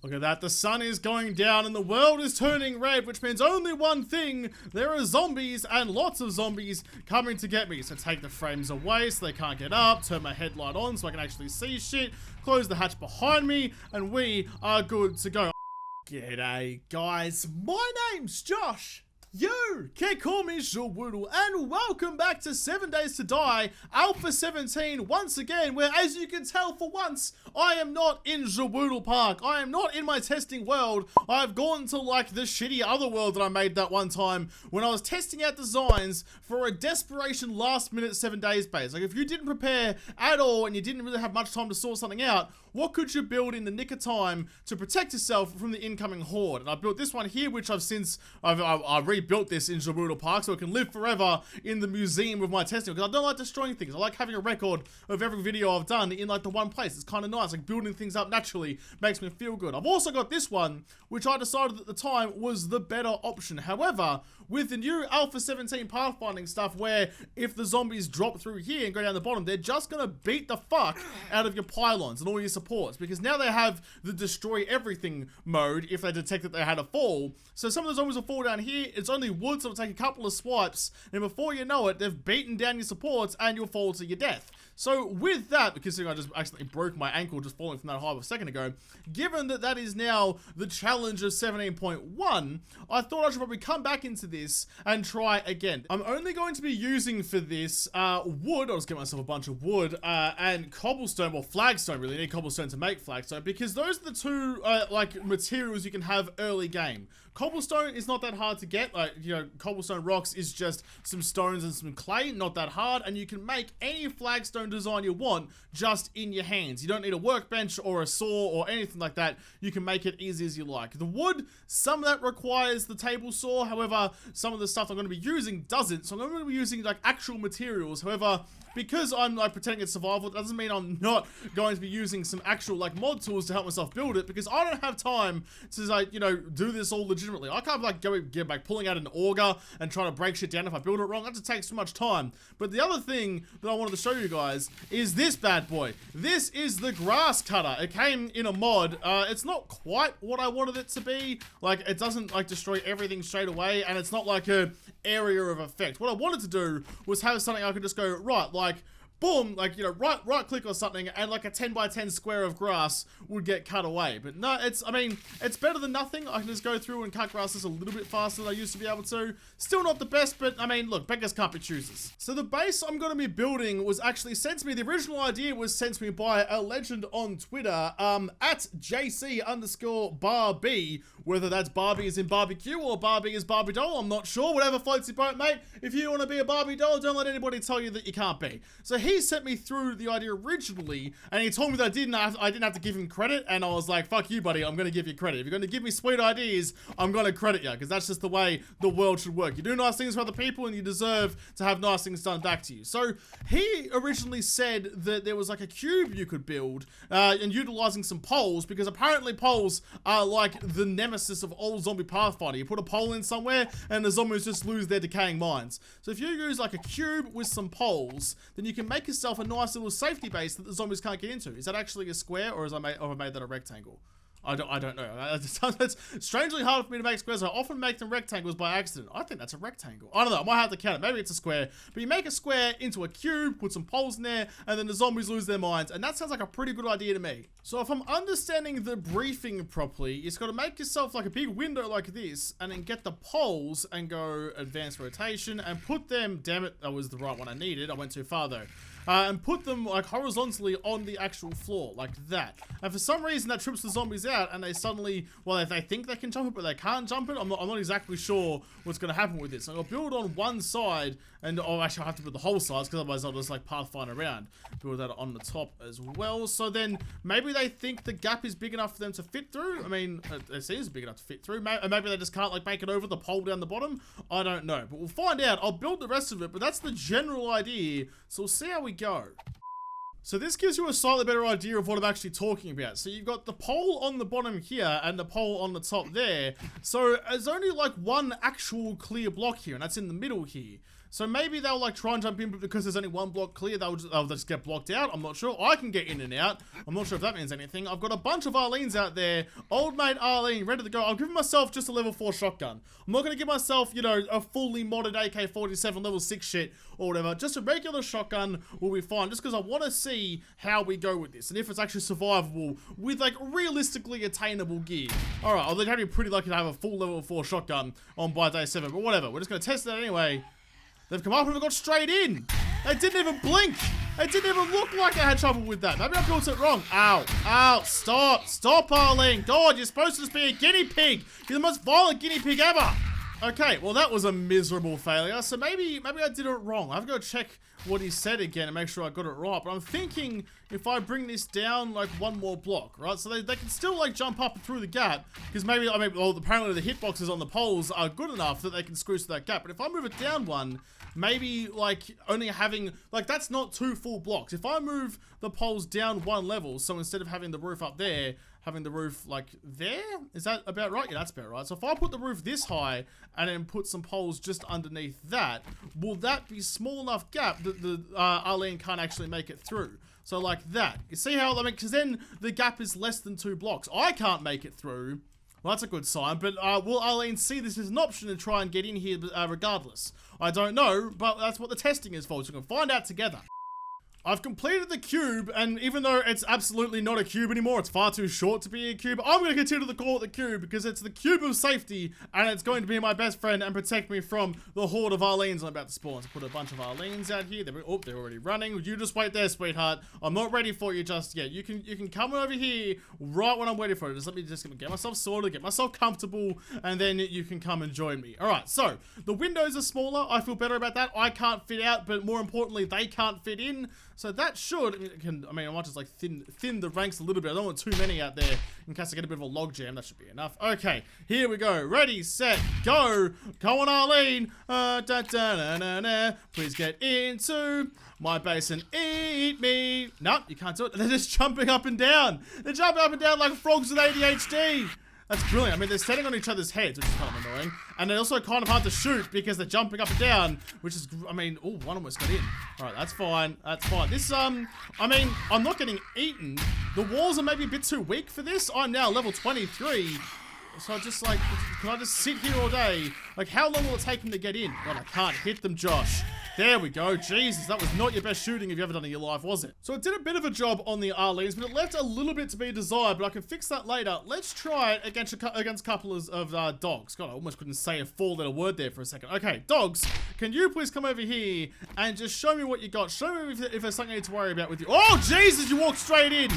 Look at that, the sun is going down and the world is turning red, which means only one thing: there are zombies and lots of zombies coming to get me. So take the frames away so they can't get up, turn my headlight on so I can actually see shit, close the hatch behind me, and we are good to go. G'day guys, my name's Josh. You can call me Zhawoodle, and welcome back to 7 Days to Die Alpha 17 once again, where, as you can tell, for once I am not in Zhawoodle Park. I am not in my testing world. I've gone to like the shitty other world that I made that one time when I was testing out designs for a desperation last minute 7 days base. Like, if you didn't prepare at all and you didn't really have much time to sort something out, what could you build in the nick of time to protect yourself from the incoming horde? And I built this one here, which I've rebuilt this in Zhawoodle Park so it can live forever in the museum of my testing, because I don't like destroying things. I like having a record of every video I've done in like the one place. It's kind of nice. Like, building things up naturally makes me feel good. I've also got this one, which I decided at the time was the better option. However, with the new Alpha 17 pathfinding stuff, where if the zombies drop through here and go down the bottom, they're just gonna beat the fuck out of your pylons and all your supports, because now they have the destroy everything mode if they detect that they had a fall. So some of the zombies will fall down here. It's only wood, so it'll take a couple of swipes, and before you know it, they've beaten down your supports and you'll fall to your death. So with that, because I just accidentally broke my ankle just falling from that height a second ago, given that that is now the challenge of 17.1, I thought I should probably come back into this and try again. I'm only going to be using for this wood. I'll just get myself a bunch of wood and cobblestone, well, flagstone. Really need cobblestone to make flagstone, because those are the two like materials you can have early game. Cobblestone is not that hard to get. Like, you know, cobblestone rocks is just some stones and some clay, not that hard, and you can make any flagstone design you want just in your hands. You don't need a workbench or a saw or anything like that. You can make it easy as you like. The wood, some of that requires the table saw. However, some of the stuff I'm going to be using doesn't. So I'm going to be using like actual materials. However, because I'm like pretending it's survival, it doesn't mean I'm not going to be using some actual like mod tools to help myself build it, because I don't have time to, like, you know, do this all legitimately. I can't like get back pulling out an auger and trying to break shit down if I build it wrong. That just takes too much time. But the other thing that I wanted to show you guys is this bad boy. This is the grass cutter. It came in a mod. It's not quite what I wanted it to be. Like, it doesn't like destroy everything straight away, and it's not like a area of effect. What I wanted to do was have something I could just go, right, like, boom, like, you know, right click or something, and like a 10 by 10 square of grass would get cut away. But no, I mean, it's better than nothing. I can just go through and cut grasses a little bit faster than I used to be able to. Still not the best, but I mean, look, beggars can't be choosers. So the base I'm going to be building was actually sent to me. The original idea was sent to me by a legend on Twitter, at JC_Barbie. Whether that's Barbie as in barbecue or Barbie as Barbie doll, I'm not sure. Whatever floats your boat, mate. If you want to be a Barbie doll, don't let anybody tell you that you can't be. So he sent me through the idea originally, and he told me that I didn't have to give him credit, and I was like, fuck you, buddy, I'm going to give you credit. If you're going to give me sweet ideas, I'm going to credit you, because that's just the way the world should work. You do nice things for other people, and you deserve to have nice things done back to you. So he originally said that there was like a cube you could build, and utilizing some poles, because apparently poles are like the nemesis of all zombie pathfinding. You put a pole in somewhere, and the zombies just lose their decaying minds. So if you use like a cube with some poles, then you can make yourself a nice little safety base that the zombies can't get into. Is that actually a square, or have I made that a rectangle? I don't know. It's strangely hard for me to make squares. I often make them rectangles by accident. I think that's a rectangle. I don't know. I might have to count it. Maybe it's a square. But you make a square into a cube, put some poles in there, and then the zombies lose their minds. And that sounds like a pretty good idea to me. So if I'm understanding the briefing properly, you've got to make yourself like a big window like this, and then get the poles and go advanced rotation and put them, damn it, that was the right one I needed. I went too far though. And put them like horizontally on the actual floor, like that. And for some reason that trips the zombies out, and they suddenly, well, if they think they can jump it, but they can't jump it. I'm not exactly sure what's going to happen with this. So I'll build on one side, and actually I'll have to build the whole size, because otherwise I'll just like pathfind around. Build that on the top as well. So then maybe they think the gap is big enough for them to fit through. I mean, it seems big enough to fit through. Maybe they just can't like make it over the pole down the bottom. I don't know, but we'll find out. I'll build the rest of it, but that's the general idea. So we'll see how we go. So this gives you a slightly better idea of what I'm actually talking about. So you've got the pole on the bottom here and the pole on the top there. So there's only like one actual clear block here, and that's in the middle here. So maybe they'll like try and jump in, but because there's only one block clear, they'll just get blocked out. I'm not sure. I can get in and out. I'm not sure if that means anything. I've got a bunch of Arlenes out there. Old mate Arlene, ready to go. I'll give myself just a level 4 shotgun. I'm not going to give myself, you know, a fully modded AK-47 level 6 shit or whatever. Just a regular shotgun will be fine, just because I want to see how we go with this and if it's actually survivable with like realistically attainable gear. Alright, I'll be pretty lucky to have a full level 4 shotgun on by day 7, but whatever. We're just going to test that anyway. They've come up and got straight in. They didn't even blink. It didn't even look like I had trouble with that. Maybe I built it wrong. Ow. Ow. Stop. Stop, Arlene. God, you're supposed to just be a guinea pig. You're the most violent guinea pig ever. Okay, well that was a miserable failure. So maybe I did it wrong. I've got to check what he said again and make sure I got it right. But I'm thinking if I bring this down like one more block, right? So they can still like jump up through the gap, because maybe, I mean, well, apparently the hitboxes on the poles are good enough that they can squeeze through that gap. But if I move it down one, maybe like only having, like that's not 2 full blocks. If I move the poles down 1 level, so instead of having the roof up there, having the roof like there, is that about right? Yeah, that's about right. So if I put the roof this high and then put some poles just underneath that, will that be small enough gap that the Arlene can't actually make it through? So like that. You see how, I mean, because then the gap is less than 2 blocks. I can't make it through. Well, that's a good sign, but will Arlene see this as an option and try and get in here regardless? I don't know, but that's what the testing is for, so we can find out together. I've completed the cube, and even though it's absolutely not a cube anymore, it's far too short to be a cube, I'm going to continue to call it the cube because it's the cube of safety, and it's going to be my best friend and protect me from the horde of Arlenes I'm about to spawn. So put a bunch of Arlenes out here. They're already running. You just wait there, sweetheart. I'm not ready for you just yet. You can come over here right when I'm waiting for it. Just let me just get myself sorted, get myself comfortable, and then you can come and join me. All right, so the windows are smaller. I feel better about that. I can't fit out, but more importantly, they can't fit in. So that should, I mean, I might just like thin the ranks a little bit. I don't want too many out there in case I get a bit of a log jam. That should be enough. Okay, here we go. Ready, set, go. Come on, Arlene. Please get into my base and eat me. Nope, you can't do it. They're just jumping up and down. They're jumping up and down like frogs with ADHD. That's brilliant. I mean, they're standing on each other's heads, which is kind of annoying. And they're also kind of hard to shoot because they're jumping up and down, which is, I mean, oh, one almost got in. All right, that's fine. That's fine. This, I mean, I'm not getting eaten. The walls are maybe a bit too weak for this. I'm now level 23. So I just like, can I just sit here all day? Like, how long will it take them to get in? God, I can't hit them, Josh. There we go. Jesus, that was not your best shooting you've ever done in your life, was it? So it did a bit of a job on the Arlenes, but it left a little bit to be desired, but I can fix that later. Let's try it against a couple of dogs. God, I almost couldn't say a 4-letter word there for a second. Okay, dogs, can you please come over here and just show me what you got? Show me if there's something I need to worry about with you. Oh, Jesus, you walked straight in.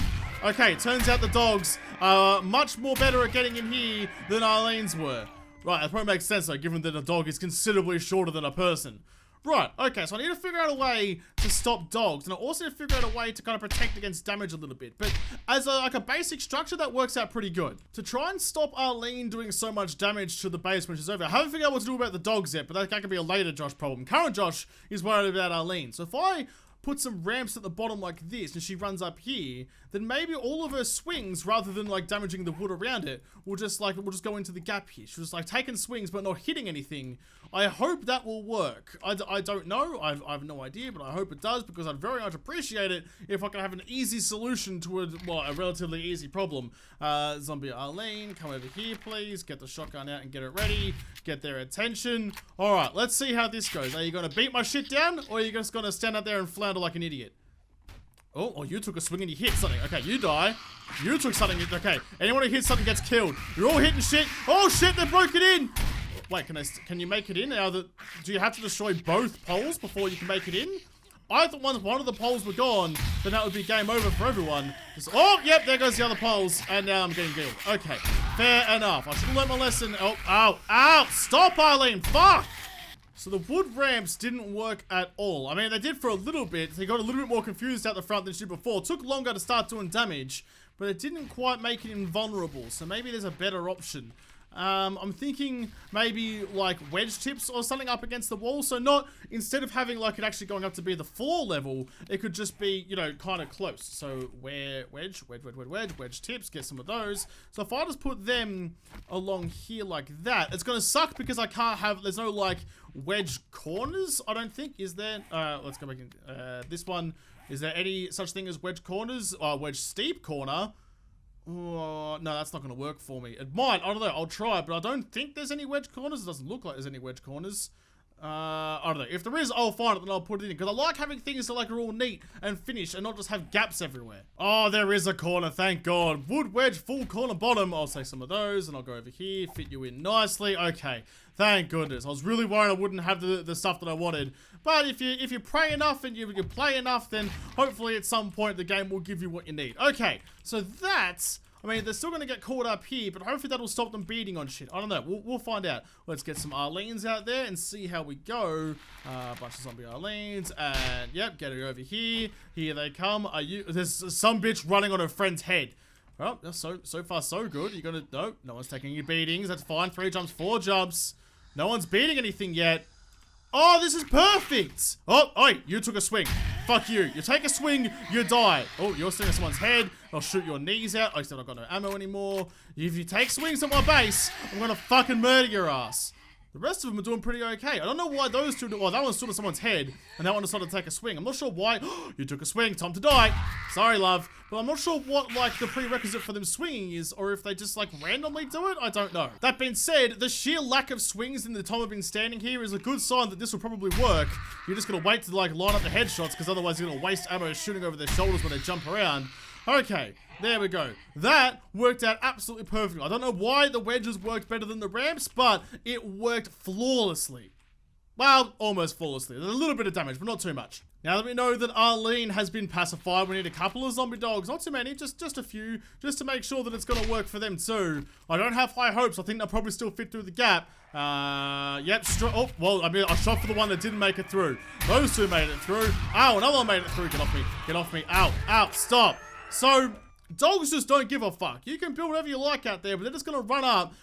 Okay, turns out the dogs are much more better at getting in here than Arlene's were. Right, that probably makes sense though, given that a dog is considerably shorter than a person. Right, okay, so I need to figure out a way to stop dogs, and I also need to figure out a way to kind of protect against damage a little bit. But as like a basic structure, that works out pretty good. To try and stop Arlene doing so much damage to the base when she's over, I haven't figured out what to do about the dogs yet, but that could be a later Josh problem. Current Josh is worried about Arlene. So if I put some ramps at the bottom like this and she runs up here, then maybe all of her swings, rather than like damaging the wood around it, will just go into the gap here. She'll just like taking swings but not hitting anything. I hope that will work. I don't know. I have no idea, but I hope it does, because I'd very much appreciate it if I can have an easy solution to a relatively easy problem. Zombie Arlene, come over here, please. Get the shotgun out and get it ready. Get their attention. All right, let's see how this goes. Are you going to beat my shit down, or are you just going to stand out there and flounder like an idiot? Oh, you took a swing and you hit something. Okay, you die. You took something. Okay, anyone who hits something gets killed. You're all hitting shit. Oh shit, they broke it in. Wait, can you make it in? Now that, do you have to destroy both poles before you can make it in? I thought once one of the poles were gone, then that would be game over for everyone. Just, oh, yep, there goes the other poles, and now I'm getting killed. Okay, fair enough. I should have learned my lesson. Oh, ow, ow, stop, Arlene, fuck! So the wood ramps didn't work at all. I mean, they did for a little bit. They got a little bit more confused out the front than she did before. It took longer to start doing damage, but it didn't quite make it invulnerable. So maybe there's a better option. I'm thinking maybe like wedge tips or something up against the wall. So not, instead of having like it actually going up to be the floor level, it could just be, you know, kind of close. So wedge tips, get some of those. So if I just put them along here like that, it's going to suck because I can't have, there's no like wedge corners, I don't think. Is there? Let's go back in. This one, is there any such thing as wedge corners? Wedge steep corner. Oh, no, that's not going to work for me. It might, I don't know, I'll try, but I don't think there's any wedge corners. It doesn't look like there's any wedge corners. I don't know. If there is, I'll find it and I'll put it in. Because I like having things that like are all neat and finished and not just have gaps everywhere. Oh, there is a corner, thank God. Wood wedge, full corner bottom. I'll take some of those and I'll go over here, fit you in nicely. Okay, thank goodness. I was really worried I wouldn't have the stuff that I wanted. But if you pray enough and you play enough, then hopefully at some point the game will give you what you need. Okay, so that's... I mean, they're still going to get caught up here, but hopefully that'll stop them beating on shit. I don't know. We'll find out. Let's get some Arlenes out there and see how we go. A bunch of zombie Arlenes. And, yep, get it over here. Here they come. There's some bitch running on her friend's head. Well, so far so good. You're going to... No one's taking any beatings. That's fine. 3 jumps, 4 jumps. No one's beating anything yet. Oh, this is perfect. Oh, oi, you took a swing. Fuck you. You take a swing, you die. Oh, you're sitting on someone's head. I'll shoot your knees out. I still not got no ammo anymore. If you take swings at my base, I'm gonna fucking murder your ass. The rest of them are doing pretty okay. I don't know why those two do. Well, that one stood on someone's head, and that one decided to take a swing. I'm not sure why. You took a swing. Time to die. Sorry, love. But I'm not sure what, like, the prerequisite for them swinging is, or if they just, like, randomly do it. I don't know. That being said, the sheer lack of swings in the time I've been standing here is a good sign that this will probably work. You're just gonna wait to, like, line up the headshots, because otherwise you're gonna waste ammo shooting over their shoulders when they jump around. Okay, there we go. That worked out absolutely perfectly. I don't know why the wedges worked better than the ramps, but it worked flawlessly. Well, almost flawlessly. There's a little bit of damage, but not too much. Now that we know that Arlene has been pacified, we need a couple of zombie dogs. Not too many, just a few, just to make sure that it's going to work for them too. I don't have high hopes. I think they'll probably still fit through the gap. Yep, oh, well, I mean, I shot for the one that didn't make it through. Those two made it through. Ow, another one made it through. Get off me. Get off me. Ow, ow, stop. So, dogs just don't give a fuck. You can build whatever you like out there, but they're just gonna run up,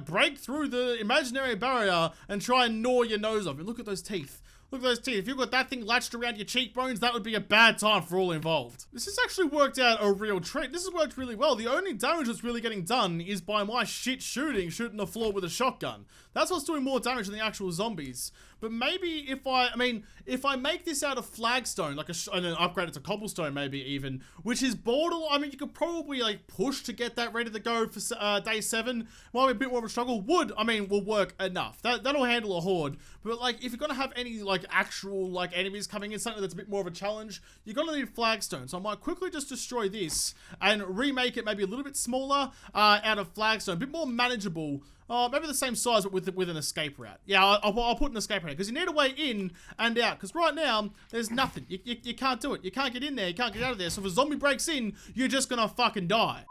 break through the imaginary barrier, and try and gnaw your nose off. And look at those teeth. Look at those teeth. If you've got that thing latched around your cheekbones, that would be a bad time for all involved. This has actually worked out a real trick. This has worked really well. The only damage that's really getting done is by my shit shooting the floor with a shotgun. That's what's doing more damage than the actual zombies. But maybe if I make this out of flagstone, like and then upgrade it to cobblestone maybe even, which is borderline, I mean, you could probably like push to get that ready to go for day 7. Might be a bit more of a struggle. Wood, I mean, will work enough. That'll handle a horde. But like, if you're gonna have any like actual like enemies coming in, something that's a bit more of a challenge, you're gonna need flagstone. So I might quickly just destroy this and remake it maybe a little bit smaller out of flagstone, a bit more manageable. Maybe the same size, but with an escape route. Yeah, I'll put an escape route, because you need a way in and out, because right now, there's nothing. You can't do it. You can't get in there, you can't get out of there, so if a zombie breaks in, you're just gonna fucking die.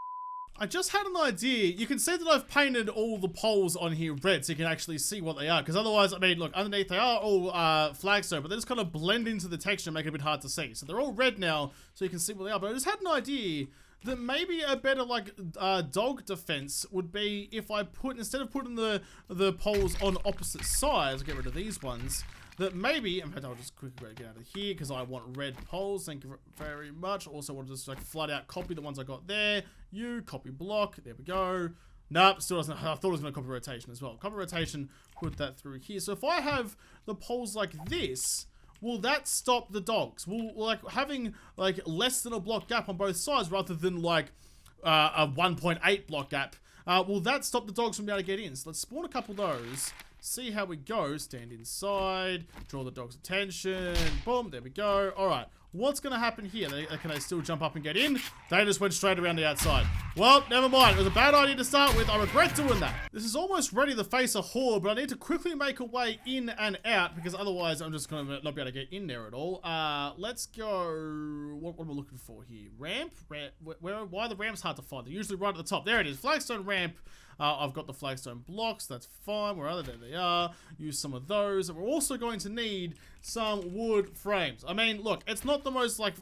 I just had an idea. You can see that I've painted all the poles on here red, so you can actually see what they are, because otherwise, I mean, look, underneath they are all flagstone, but they just kind of blend into the texture and make it a bit hard to see. So they're all red now, so you can see what they are, but I just had an idea that maybe a better like dog defense would be if I instead of putting the poles on opposite sides, I'll get rid of these ones, that maybe, in fact I'll just quickly get out of here because I want red poles, thank you very much. Also want to just like flat out copy the ones I got there, copy block, there we go. Nope, still doesn't, I thought it was going to copy rotation as well. Copy rotation, put that through here. So if I have the poles like this, will that stop the dogs? Will like having like less than a block gap on both sides rather than like a 1.8 block gap, will that stop the dogs from being able to get in? So let's spawn a couple of those, see how we go. Stand inside, draw the dog's attention, boom, there we go. All right, what's gonna happen here? Can they still jump up and get in? They just went straight around the outside. Well, never mind. It was a bad idea to start with. I regret doing that. This is almost ready to face a horde, but I need to quickly make a way in and out because otherwise I'm just gonna not be able to get in there at all. Let's go. What am I looking for here? Ramp? Why are the ramps hard to find? They're usually right at the top. There it is. Flagstone ramp. I've got the flagstone blocks. That's fine. Where are they? There they are. Use some of those. And we're also going to need some wood frames. I mean, look, it's not the most like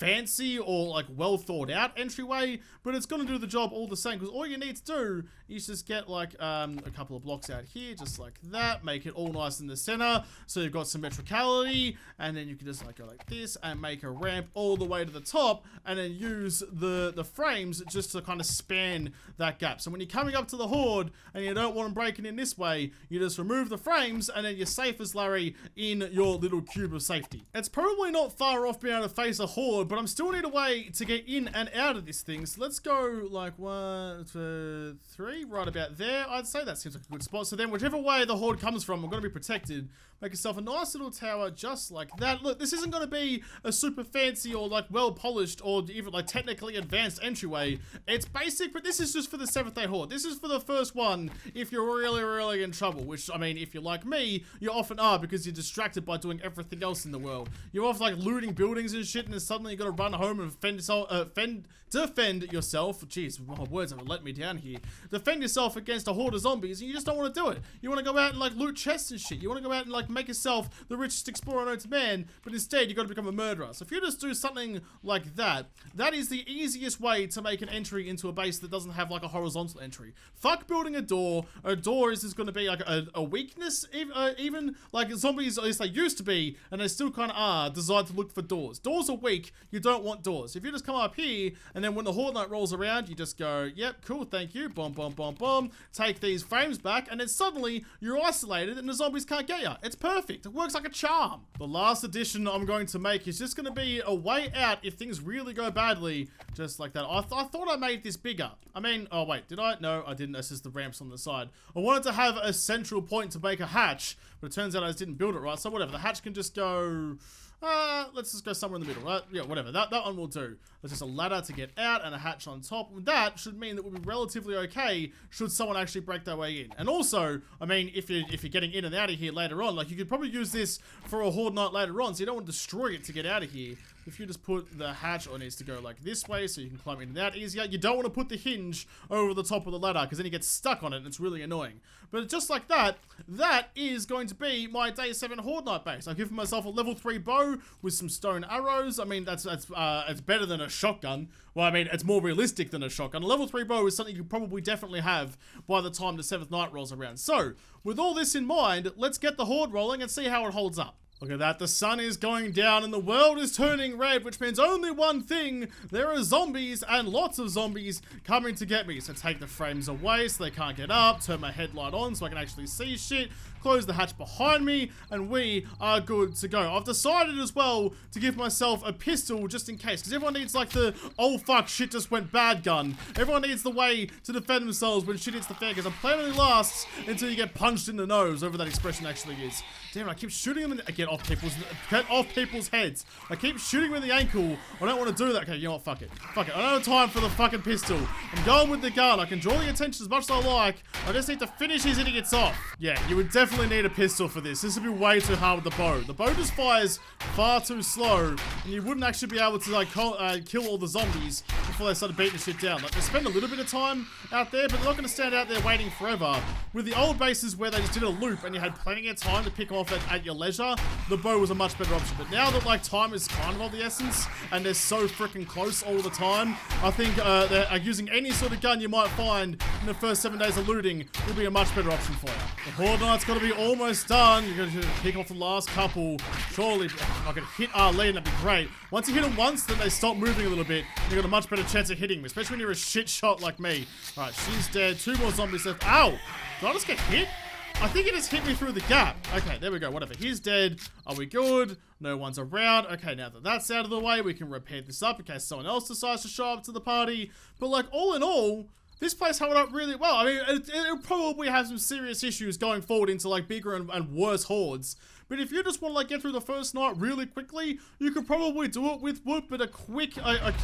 fancy or like well thought out entryway, but it's gonna do the job all the same, because all you need to do is just get like a couple of blocks out here, just like that, make it all nice in the center, so you've got symmetricality, and then you can just like go like this and make a ramp all the way to the top, and then use the frames just to kind of span that gap. So when you're coming up to the horde and you don't want them breaking in this way, you just remove the frames, and then you're safe as Larry in your little cube of safety. It's probably not far off being able to face a horde, but I'm still need a way to get in and out of this thing. So let's go like 1, 2, 3, right about there. I'd say that seems like a good spot. So then whichever way the horde comes from, I'm going to be protected. Make yourself a nice little tower just like that. Look, this isn't going to be a super fancy or like well polished or even like technically advanced entryway. It's basic, but this is just for the 7th day horde. This is for the first one if you're really in trouble, which I mean, if you're like me, you often are, because you're distracted by doing everything else in the world. You're off like looting buildings and shit, and then suddenly you got to run home and defend yourself. Jeez, my words have let me down here. Defend yourself against a horde of zombies, and you just don't want to do it. You want to go out and like loot chests and shit. You want to go out and like make yourself the richest explorer known to man, but instead you got to become a murderer. So if you just do something like that, that is the easiest way to make an entry into a base that doesn't have like a horizontal entry. Fuck building a door. A door is just going to be like a weakness, even like zombies, at least they used to be, and they still kind of are, designed to look for doors. Doors are weak. You don't want doors. If you just come up here, and then when the horde night rolls around, you just go, yep, cool, thank you, boom, boom, boom, boom, take these frames back, and then suddenly you're isolated and the zombies can't get you. It's perfect. It works like a charm. The last addition I'm going to make is just going to be a way out if things really go badly, just like that. I thought I made this bigger. I mean, oh wait, did I? No, I didn't. This is the ramps on the side. I wanted to have a central point to make a hatch, but it turns out I just didn't build it right, so whatever. The hatch can just go... let's just go somewhere in the middle, right? Yeah, whatever. That one will do. There's just a ladder to get out and a hatch on top. That should mean that we'll be relatively okay should someone actually break their way in. And also, I mean, if you're getting in and out of here later on, like you could probably use this for a horde night later on, so you don't want to destroy it to get out of here. If you just put the hatch, or it needs to go like this way so you can climb in and out easier. You don't want to put the hinge over the top of the ladder, because then you get stuck on it and it's really annoying. But just like that, that is going to be my day 7 horde night base. I've given myself a level 3 bow with some stone arrows. I mean, it's better than a shotgun. Well, I mean, it's more realistic than a shotgun. A level 3 bow is something you probably definitely have by the time the 7th night rolls around. So, with all this in mind, let's get the horde rolling and see how it holds up. Look at that, the sun is going down and the world is turning red, which means only one thing: there are zombies, and lots of zombies, coming to get me. So take the frames away so they can't get up, turn my headlight on so I can actually see shit, close the hatch behind me, and we are good to go. I've decided as well to give myself a pistol just in case, because everyone needs like the, oh fuck, shit just went bad gun. Everyone needs the way to defend themselves when shit hits the fan, because a plan only lasts until you get punched in the nose, whatever that expression actually is. Damn it, I keep shooting them in the, get off people's heads. I keep shooting them in the ankle. I don't want to do that. Okay, you know what, fuck it. Fuck it, I don't have time for the fucking pistol. I'm going with the gun. I can draw the attention as much as I like. I just need to finish his idiots off. Yeah, you would definitely need a pistol for this. This would be way too hard with the bow. The bow just fires far too slow, and you wouldn't actually be able to like kill all the zombies before they started beating shit down. Like, they spend a little bit of time out there, but they're not going to stand out there waiting forever. With the old bases where they just did a loop and you had plenty of time to pick them off at your leisure, the bow was a much better option. But now that like time is kind of the essence and they're so freaking close all the time, I think using any sort of gun you might find in the first 7 days of looting will be a much better option for you. The horde night's got to be almost done. You're going to pick off the last couple. Surely, if I could hit Arlene, that'd be great. Once you hit them once, then they stop moving a little bit. You've got a much better chance of hitting them, especially when you're a shit shot like me. Alright, she's dead. 2 more zombies left. Ow! Did I just get hit? I think it just hit me through the gap. Okay, there we go. Whatever. He's dead. Are we good? No one's around. Okay, now that that's out of the way, we can repair this up in case someone else decides to show up to the party. But like, all in all, this place held up really well. I mean, it'll probably have some serious issues going forward into like bigger and worse hordes. But if you just want to like get through the first night really quickly, you could probably do it with wood, but a quick,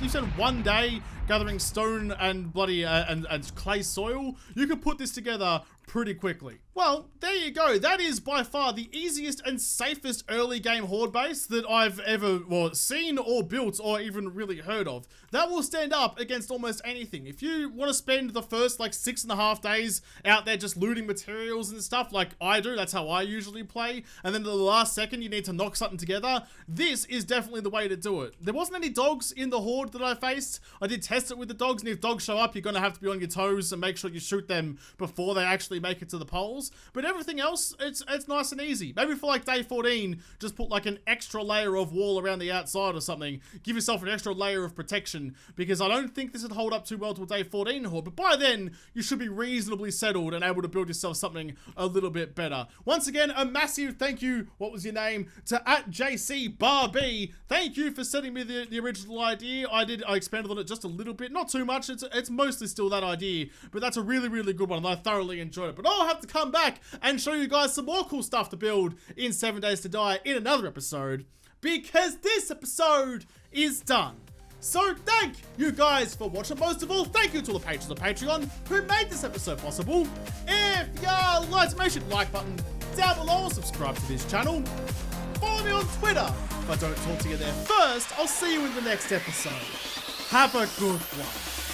you said 1 day gathering stone and bloody, and clay soil, you could put this together pretty quickly. Well, there you go. That is by far the easiest and safest early game horde base that I've ever seen or built or even really heard of. That will stand up against almost anything. If you want to spend spend the first like 6.5 days out there just looting materials and stuff like I do, that's how I usually play, and then the last second you need to knock something together, this is definitely the way to do it. There wasn't any dogs in the horde that I faced. I did test it with the dogs, and if dogs show up, you're gonna have to be on your toes and make sure you shoot them before they actually make it to the poles. But everything else, it's nice and easy. Maybe for like day 14, just put like an extra layer of wall around the outside or something. Give yourself an extra layer of protection, because I don't think this would hold up too well till day 14 horde, but by then you should be reasonably settled and able to build yourself something a little bit better. Once again, a massive thank you, what was your name, to @JCBarB. Thank you for sending me the original idea. I expanded on it just a little bit, not too much. It's mostly still that idea, but that's a really, really good one, and I thoroughly enjoyed it. But I'll have to come back and show you guys some more cool stuff to build in 7 Days to Die in another episode, because this episode is done. So thank you guys for watching. Most of all, thank you to all the patrons on Patreon who made this episode possible. If you liked it, make sure to like button down below, subscribe to this channel, follow me on Twitter. If I don't talk to you there first, I'll see you in the next episode. Have a good one.